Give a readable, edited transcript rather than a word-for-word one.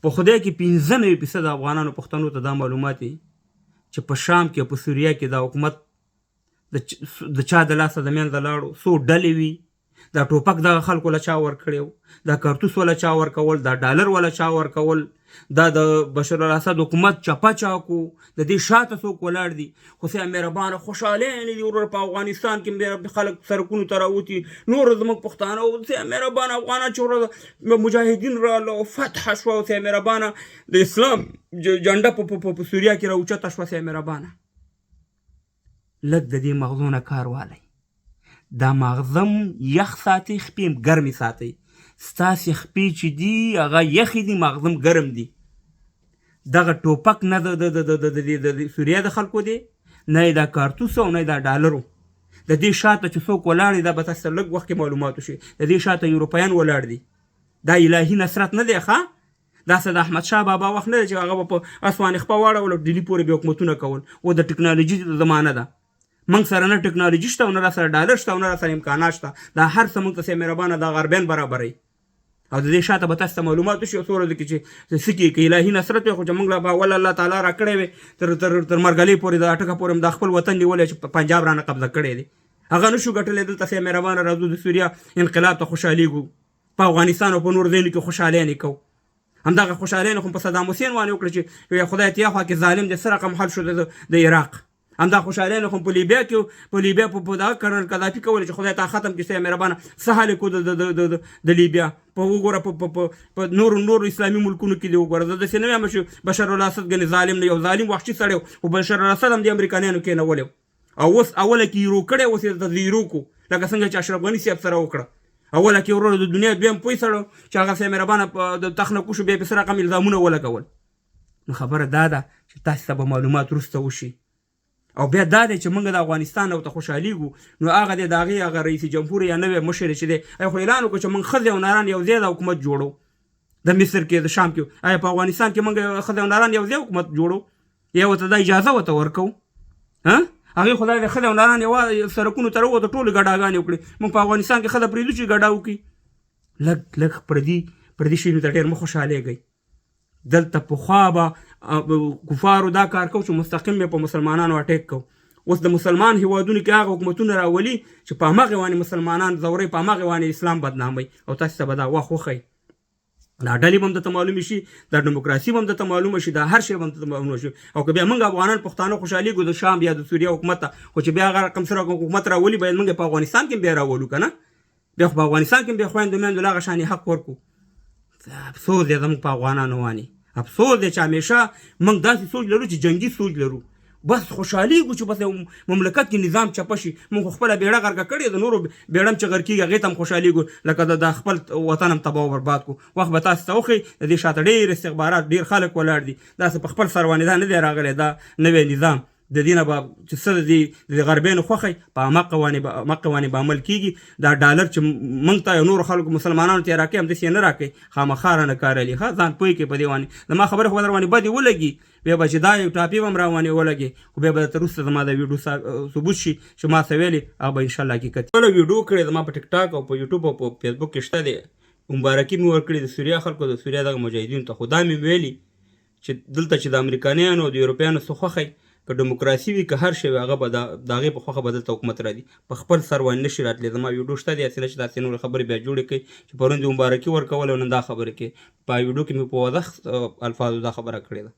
په خدای کې 95% افغانانو پښتنو ته دا معلومات دي چې په شام کې او په سوریه کې دا حکومت د چا د لاسه د منځه لاړو، څو ډلې وي، دا ټوپک دغه خلکو له چا ورکړی و، دا کارتوس وله چا ورکول، دا ډالر وله چا ورکول، دا د بشر الاسد حکومت چپه چاکو، د دې شاته څوک ولاړ دي. خو سیا مهربانه خوشحالۍ نه دي ورور په افغانستان کې خلک سرکونو ته راوتي، نور زموږ پښتانه سیا مهربانه افغانان چې ورور مجاهدین راغله فتح شوه، سیا مهربانه د اسلام جنډه په سوریه کې راوچته شوه. سیا مهربانه لږ د دې مغزونه کار والی، دا مغزم یخ ساتي، خپې هم ګرمې ساتي. ستاسې خپې چې دي هغه یخې دي، مغزم ګرم دي. دغه ټوپک نه د سوریه د خلکو دی، نه یې دا کارتوس او نه یې دا ډالرو. د دې شاته چې څوک ولاړ دي، دا به تاسو ته لږ وخت کې معلومات وشي، د دې شاته یوروپیان ولاړ دي. دا الهي نصرت نه دی ښه، داسې د احمدشاه بابا وخت نه دی چې هغه به په اسوان خپه واړول او ډیلي پورې به حکومتونه کول. او د ټکنالوژي زمانه ده، موږ سره نه ټکنالوژي شته او نه راسره ډالر شته او نه راسره امکانات شته. دا هر څه موږ ته سیا مهربانه دا غربیان برابروي. او د دې شاته به تاسو ته معلومات وشي او څو ورځو کې چې څه کېږي. که الهي نصرت وي، خو چې موږ له به اول الله تعالی راکړی وي تر مرګلۍ پورې د اټکه پورې هم دا خپل وطن نیولی چې په پنجاب رانه قبضه کړی دی، هغه نه شو ګټلی. دلته سیا مهربانه راځو د سوریه انقلاب ته خوشحالېږو، په افغانستان او په نورو ځایونو کې خوشحالۍ کوو. همدغه خوشحالۍ خو په صدام حسین باندې وکړه چې خدای ته خوا کې ظالم دی، څه رقم حل شو د عراق. همدا خوشحالۍ خو په لیبیا کې په لیبیا په دغه کرنل قذافي کولی چې خدای ته ختم کړي. سیا مهربانه څه حال یې کو د لیبیا په وګوره، په نورو اسلامي ملکونو کې دی وګوره. زه داسې نه وایم چې بشر الاسد ګنې ظالم نه، یو ظالم وحشي سړی و، خو بشر الاسد هم د امریکایانو کېنولی او اوس اوله کې هیرو کړی، اوس یې د زیرو کو، لکه څنګه چې اشرف غني صاحب سره وکړه. اوله کې ورور د دنیا دویم پوه سړی چې هغه سیا مهربانه د تخ نه کوشو، بیا یې په څه رقم الزامونه ولګول. نو خبره دا ده چې تاسو ته به معلومات وروسته وشي. او بیا دا دی چې موږ د افغانستان او ته خوشحالېږو، نو هغه دی د هغې رئیس جمهور یا نوی مشر چې دی خو اعلان وکړو چې موږ ښځې او ناران یو ځای د حکومت جوړو د مصر کې، د شام کې. آیا په افغانستان کې موږ ښځې او ناران یو ځای حکومت جوړو؟ یا ورته دا اجازه ورته ورکوو؟ هغې خدای د ښځې او ناران یوه سرکونو ته راووتو، ټولې ګډاګانې وکړي. موږ په افغانستان کې ښځه پرېږدو چې ګډا وکړي. لږ پردي شیانو ته ډېر مه خوشحالېږئ. دلته پخوا به کفارو دا کار کو چې مستقیم به په مسلمانانو اټیک کو. اوس د مسلمان هیوادونو کې هغه حکومتونه راولي چې په همغې باندې مسلمانان ځوروي، په همغې باندې اسلام بدناموي. او تاسو ته به دا وخت وښیي، دا ډلې به هم درته معلومې شي، دا ډیموکراسي به هم درته معلومه شي، دا هر شی به هم درته معلومه شي. او که بیا موږ افغانان پښتانه خوشحالېږو د شام یا د سوریه حکومت ته، خو چې بیا هغه رقم سره حکومت راولي باید موږ په افغانستان کې بیا راولو که نه. بیا خو په افغانستان کې بیا خویندو میندو له هغه شانې حق ورکړو. افسوس دی زموږ په افغانانو باندې، افسوس دی چې همیشه موږ داسې سوچ لرو چې جنګي سوچ لرو، بس خوشحالېږو چې بس مملکت کې نظام چپه شي. موږ خو خپله بیړه غرقه کړې، د نورو بیړه هم چې غر کېږي هغې ته هم خوشحالېږو، لکه د خپل وطن هم تباه او برباد کړو. وخت به تاسو ته وښیي د دې شاته ډېر استخبارات، ډېر خلک ولاړ دي، داسې په خپل سر باندې دا نه دی راغلی دا نوی نظام. د دې نه به چې څه د غربیانو خوښی په همغه باندې به عمل کېږي. دا ډالر چې موږ ته یو نورو خلکو مسلمانانو ته یې راکوي، همداسې یې نه راکوي، خامخا رانه کارلي. ښه ځان پوه کړئ په دې باندې. زما خبرې خو به در باندې بدې ولګي، بیا به چې دا یو ټاپي به هم را باندې ولګي، خو بیا به درته وروسته زما د ویډیو ثبوت شي چې ما څه ویلې، هغه به انشاءالله حقیقت. ټوله ویډیو کړې زما په ټیک ټاک او په یوټیوب او په فیسبوک کې شته دی. مبارکي مې ورکړې د سوریه خلکو، د سوریه دغه مجاهدینو ته. خو دا مې ویلي چې دلته چې د امریکایانو او د یوروپیانو څه خوښی، که ډیموکراسي وي که هر شی وي، هغه به د هغې په خوښه به دلته حکومت راځي، په خپل سر باندې نه شي راتلی. زما ویډیو شته دی، هسې نه چې داسې نورې خبرې بیا جوړې کړئ چې پرون دې مبارکي ورکول او نن دا خبرې کوي. په ویډیو کې مې په واضح الفاظو دا خبره کړې ده.